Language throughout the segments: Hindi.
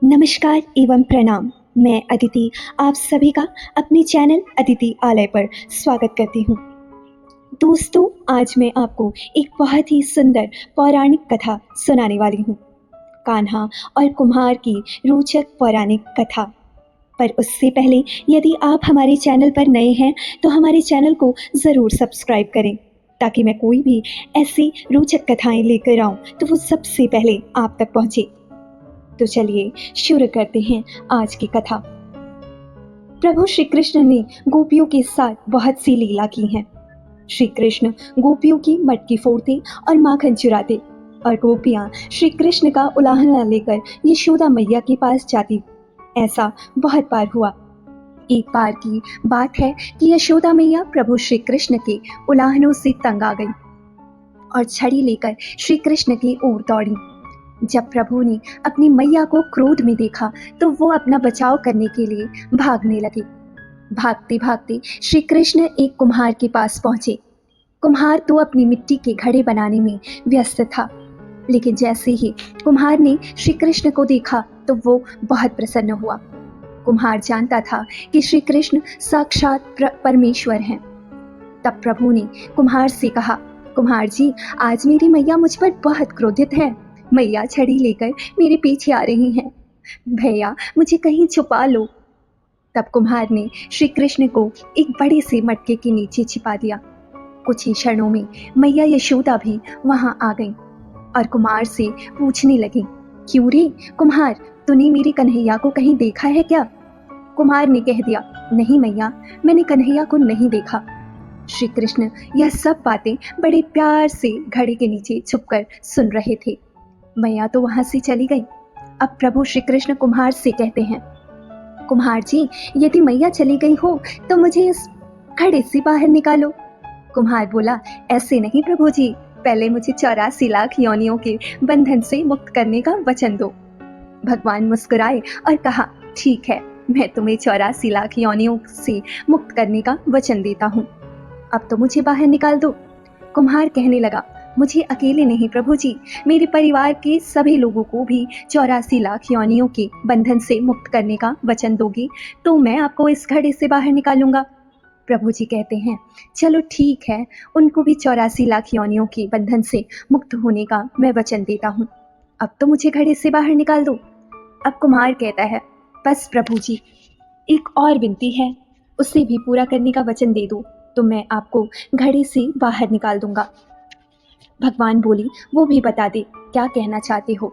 नमस्कार एवं प्रणाम। मैं अदिति आप सभी का अपने चैनल अदिति आलय पर स्वागत करती हूँ। दोस्तों, आज मैं आपको एक बहुत ही सुंदर पौराणिक कथा सुनाने वाली हूँ, कान्हा और कुम्हार की रोचक पौराणिक कथा। पर उससे पहले यदि आप हमारे चैनल पर नए हैं तो हमारे चैनल को ज़रूर सब्सक्राइब करें, ताकि मैं कोई भी ऐसी रोचक कथाएं लेकर आऊँ तो वो सबसे पहले आप तक पहुँचे। तो चलिए शुरू करते हैं आज की कथा। प्रभु श्री कृष्ण ने गोपियों के साथ बहुत सी लीला की हैं। श्री कृष्ण गोपियों की मटकी फोड़ते और माखन चुराते, और गोपियां श्री कृष्ण का उलाहना लेकर यशोदा मैया के पास जाती। ऐसा बहुत बार हुआ। एक बार की बात है कि यशोदा मैया प्रभु श्री कृष्ण के उलाहनों से तंग आ गई और छड़ी लेकर श्री कृष्ण की ओर दौड़ी। जब प्रभु ने अपनी मैया को क्रोध में देखा तो वो अपना बचाव करने के लिए भागने लगे। भागते भागते श्री कृष्ण एक कुम्हार के पास पहुंचे। कुम्हार तो अपनी मिट्टी के घड़े बनाने में व्यस्त था, लेकिन जैसे ही कुम्हार ने श्री कृष्ण को देखा तो वो बहुत प्रसन्न हुआ। कुम्हार जानता था कि श्री कृष्ण साक्षात परमेश्वर हैं। तब प्रभु ने कुम्हार से कहा, कुम्हार जी, आज मेरी मैया मुझ पर बहुत क्रोधित है। मैया छड़ी लेकर मेरे पीछे आ रही हैं। भैया, मुझे कहीं छुपा लो। तब कुम्हार ने श्री कृष्ण को एक बड़े से मटके के नीचे छिपा दिया। कुछ ही क्षणों में मैया यशोदा भी वहां आ गई और कुम्हार से पूछने लगी, क्यों रे कुम्हार, तूने मेरी कन्हैया को कहीं देखा है क्या? कुम्हार ने कह दिया, नहीं मैया, मैंने कन्हैया को नहीं देखा। श्री कृष्ण यह सब बातें बड़े प्यार से घड़े के नीचे छुपकर सुन रहे थे। मैया तो वहां से चली गई। अब प्रभु श्री कृष्ण कुम्हार से कहते हैं, कुम्हार जी, यदि मैया चली गई हो तो मुझे इस घड़े से बाहर निकालो। कुम्हार बोला, ऐसे नहीं प्रभु जी, पहले मुझे 84 लाख योनियों के बंधन से मुक्त करने का वचन दो। भगवान मुस्कुराए और कहा, ठीक है, मैं तुम्हें 84 लाख योनियों से मुक्त करने का वचन देता हूँ। अब तो मुझे बाहर निकाल दो। कुम्हार कहने लगा, मुझे अकेले नहीं प्रभु जी, मेरे परिवार के सभी लोगों को भी 84 लाख योनियों के बंधन से मुक्त करने का वचन दोगे तो मैं आपको इस घड़े से बाहर निकालूंगा। प्रभु जी कहते हैं, चलो ठीक है, उनको भी 84 लाख योनियों के बंधन से मुक्त होने का मैं वचन देता हूँ। अब तो मुझे घड़े से बाहर निकाल दो। अब कुम्हार कहता है, बस प्रभु जी, एक और विनती है, उसे भी पूरा करने का वचन दे दो तो मैं आपको घड़े से बाहर निकाल दूंगा। भगवान बोली, वो भी बता दे, क्या कहना चाहते हो?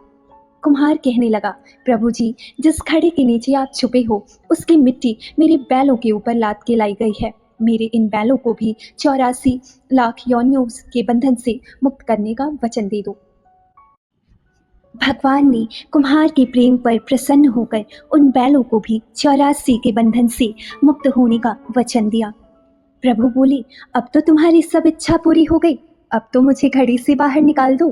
कुम्हार कहने लगा, प्रभु जी, जिस घड़े के नीचे आप छुपे हो उसकी मिट्टी मेरे बैलों के ऊपर लाद के लाई गई है। मेरे इन बैलों को भी 84 लाख योनियों के बंधन से मुक्त करने का वचन दे दो। भगवान ने कुम्हार के प्रेम पर प्रसन्न होकर उन बैलों को भी 84 के बंधन से मुक्त होने का वचन दिया। प्रभु बोले, अब तो तुम्हारी सब इच्छा पूरी हो गई, अब तो मुझे घड़ी से बाहर निकाल दो।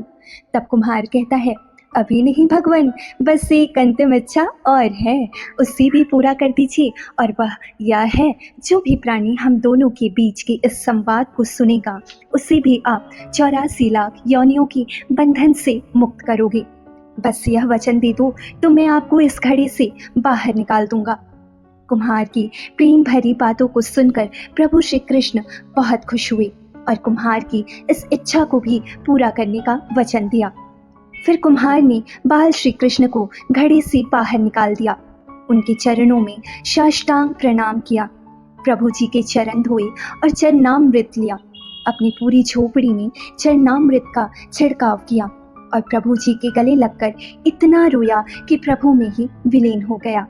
तब कुम्हार कहता है, अभी नहीं भगवान, बस एक अंतिम इच्छा और है, उसे भी पूरा कर दीजिए। और वह यह है, जो भी प्राणी हम दोनों के बीच के इस संवाद को सुनेगा उसे भी आप 84 लाख योनियों की बंधन से मुक्त करोगे। बस यह वचन दे दो तो मैं आपको इस घड़ी से बाहर निकाल दूंगा। कुम्हार की प्रेम भरी बातों को सुनकर प्रभु श्री कृष्ण बहुत खुश हुए और कुम्हार की इस इच्छा को भी पूरा करने का वचन दिया। फिर कुम्हार ने बाल श्री कृष्ण को घड़े से बाहर निकाल दिया, उनके चरणों में साष्टांग प्रणाम किया, प्रभु जी के चरण धोए और चरणामृत लिया। अपनी पूरी झोपड़ी में चरणामृत का छिड़काव किया और प्रभु जी के गले लगकर इतना रोया कि प्रभु में ही विलीन हो गया।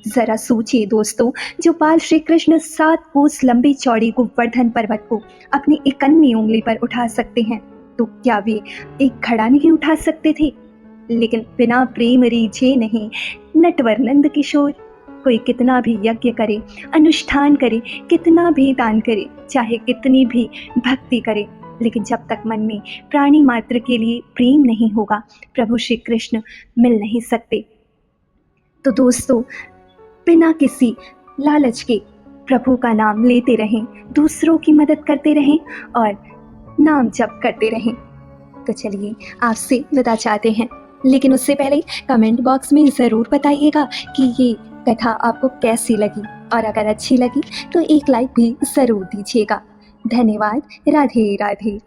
जरा सोचिए दोस्तों, जो बाल श्री कृष्ण 7 कोस लंबी चौड़ी गोवर्धन पर्वत को अपनी इकन्नी उंगली पर उठा सकते हैं, तो क्या वे एक घड़ा नहीं उठा सकते थे? लेकिन बिना प्रेम रीझे नहीं नटवर नंद किशोर। कोई कितना भी यज्ञ करे, अनुष्ठान करे, कितना भी दान करे, चाहे कितनी भी भक्ति करे, लेकिन जब तक मन में प्राणी मात्र के लिए प्रेम नहीं होगा, प्रभु श्री कृष्ण मिल नहीं सकते। तो दोस्तों, बिना किसी लालच के प्रभु का नाम लेते रहें, दूसरों की मदद करते रहें और नाम जप करते रहें। तो चलिए आपसे विदा चाहते हैं। लेकिन उससे पहले कमेंट बॉक्स में ज़रूर बताइएगा कि ये कथा आपको कैसी लगी, और अगर अच्छी लगी तो एक लाइक भी ज़रूर दीजिएगा। धन्यवाद। राधे राधे।